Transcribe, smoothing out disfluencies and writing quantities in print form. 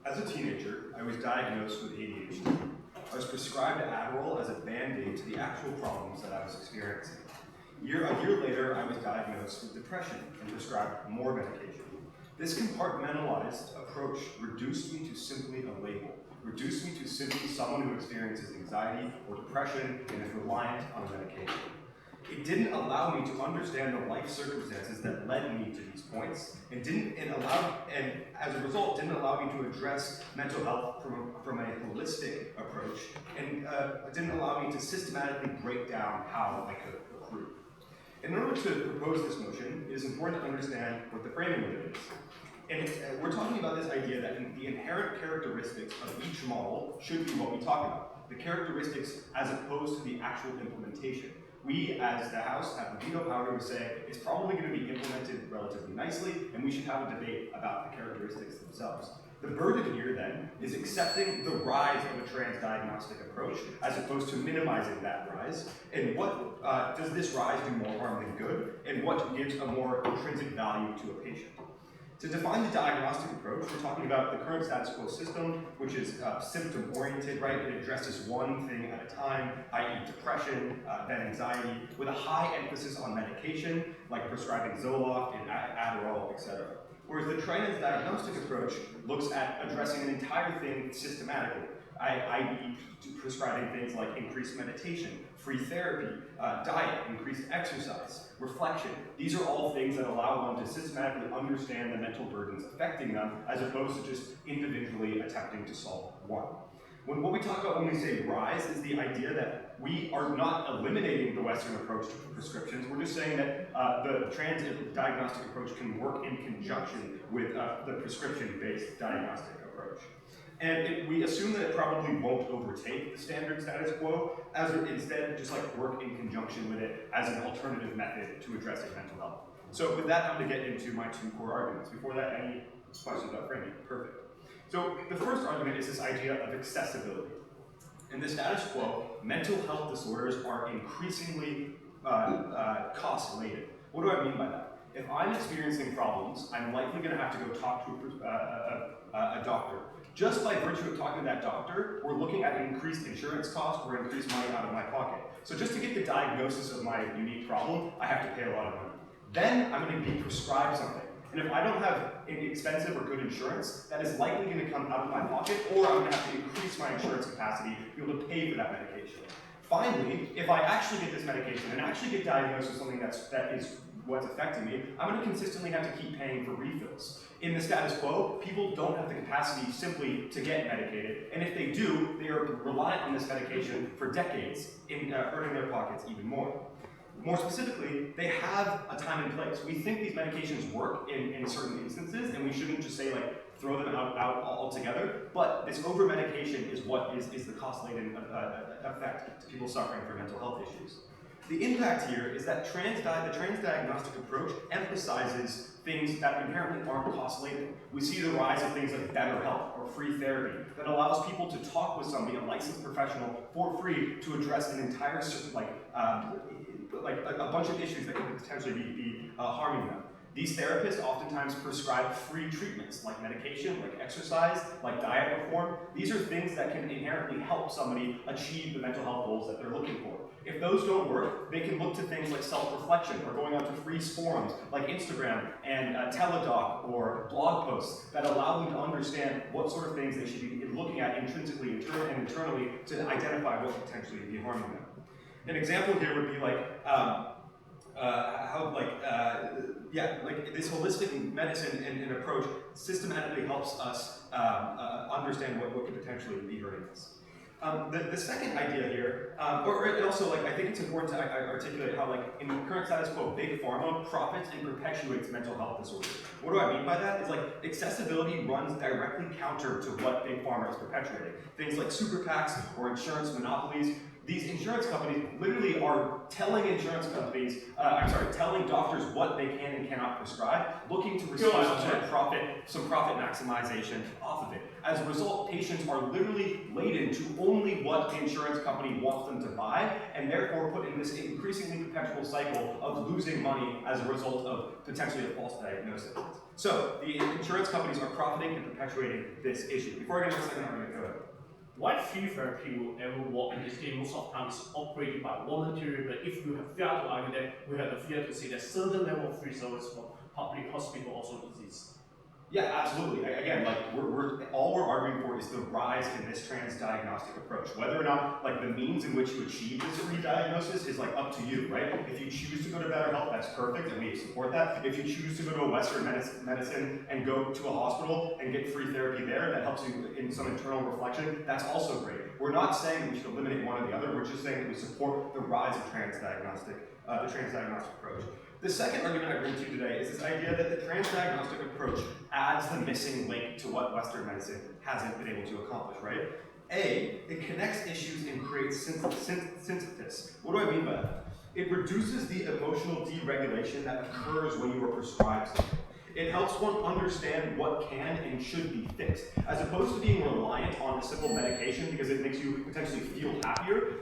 As a teenager, I was diagnosed with ADHD. I was prescribed Adderall as a band-aid to the actual problems that I was experiencing. A year later, I was diagnosed with depression and prescribed more medication. This compartmentalized approach reduced me to simply a label, reduced me to simply someone who experiences anxiety or depression and is reliant on medication. It didn't allow me to understand the life circumstances that led me to these points, and as a result, didn't allow me to address mental health from a holistic approach, and didn't allow me to systematically break down how I could improve. In order to propose this motion, it is important to understand what the framing of it is. And we're talking about this idea that the inherent characteristics of each model should be what we talk about, the characteristics as opposed to the actual implementation. We, as the House, have the veto power to say it's probably going to be implemented relatively nicely, and we should have a debate about the characteristics themselves. The burden here, then, is accepting the rise of a transdiagnostic approach as opposed to minimizing that rise. And what does this rise do more harm than good? And what gives a more intrinsic value to a patient? To define the diagnostic approach, we're talking about the current status quo system, which is symptom-oriented, right? It addresses one thing at a time, i.e. depression, then anxiety, with a high emphasis on medication, like prescribing Zoloft and Adderall, etc. Whereas the transdiagnostic approach looks at addressing an entire thing systematically, i.e. prescribing things like increased meditation, free therapy, diet, increased exercise, reflection. These are all things that allow one to systematically understand the mental burdens affecting them, as opposed to just individually attempting to solve one. What we talk about when we say rise is the idea that we are not eliminating the Western approach to prescriptions. We're just saying that the transdiagnostic approach can work in conjunction with the prescription-based diagnostic approach. And we assume that it probably won't overtake the standard status quo, as it instead just like work in conjunction with it as an alternative method to addressing mental health. So with that, I'm going to get into my two core arguments. Before that, any questions about framing? Perfect. So the first argument is this idea of accessibility. In the status quo, mental health disorders are increasingly cost-laden. What do I mean by that? If I'm experiencing problems, I'm likely going to have to go talk to a doctor. Just by virtue of talking to that doctor, we're looking at increased insurance costs or increased money out of my pocket. So just to get the diagnosis of my unique problem, I have to pay a lot of money. Then I'm going to be prescribed something. And if I don't have expensive or good insurance, that is likely going to come out of my pocket, or I'm going to have to increase my insurance capacity to be able to pay for that medication. Finally, if I actually get this medication and actually get diagnosed with something that is what's affecting me, I'm going to consistently have to keep paying for refills. In the status quo, people don't have the capacity simply to get medicated, and if they do, they are reliant on this medication for decades, hurting their pockets even more. More specifically, they have a time and place. We think these medications work in certain instances, and we shouldn't just say, like, throw them out altogether, but this over-medication is what is the cost-laden effect to people suffering from mental health issues. The impact here is that the transdiagnostic approach emphasizes things that inherently aren't cost-laden. We see the rise of things like BetterHelp or free therapy that allows people to talk with somebody, a licensed professional, for free to address an entire a bunch of issues that could potentially be harming them. These therapists oftentimes prescribe free treatments like medication, like exercise, like diet reform. These are things that can inherently help somebody achieve the mental health goals that they're looking for. If those don't work, they can look to things like self-reflection or going onto free forums like Instagram and Teledoc or blog posts that allow them to understand what sort of things they should be looking at intrinsically and internally to identify what could potentially be harming them. An example here would be this holistic medicine and approach systematically helps us understand what could potentially be hurting us. The second idea here, I think it's important to articulate how, in the current status quo, big pharma profits and perpetuates mental health disorders. What do I mean by that? Is accessibility runs directly counter to what big pharma is perpetuating. Things like super PACs or insurance monopolies. These insurance companies literally are telling telling doctors what they can and cannot prescribe, looking to receive some profit maximization off of it. As a result, patients are literally laden to only what the insurance company wants them to buy, and therefore put in this increasingly perpetual cycle of losing money as a result of potentially a false diagnosis. So the insurance companies are profiting and perpetuating this issue. Before I get into the second argument, go ahead. Why free therapy will ever work in this game most of the time is operated by voluntary, but if you have failed to argue that, we have the fear to say that certain level of free service for public hospital also exists. Yeah, absolutely. Again, like all we're arguing for is the rise in this transdiagnostic approach. Whether or not like the means in which you achieve this free diagnosis is like up to you, right? If you choose to go to BetterHelp, that's perfect, and we support that. If you choose to go to a Western medicine and go to a hospital and get free therapy there, that helps you in some internal reflection, that's also great. We're not saying that we should eliminate one or the other. We're just saying that we support the rise of the transdiagnostic approach. The second argument I bring to you today is this idea that the transdiagnostic approach adds the missing link to what Western medicine hasn't been able to accomplish, right? A, it connects issues and creates synthesis. What do I mean by that? It reduces the emotional deregulation that occurs when you are prescribed something. It helps one understand what can and should be fixed, as opposed to being reliant on a simple medication because it makes you potentially feel happier.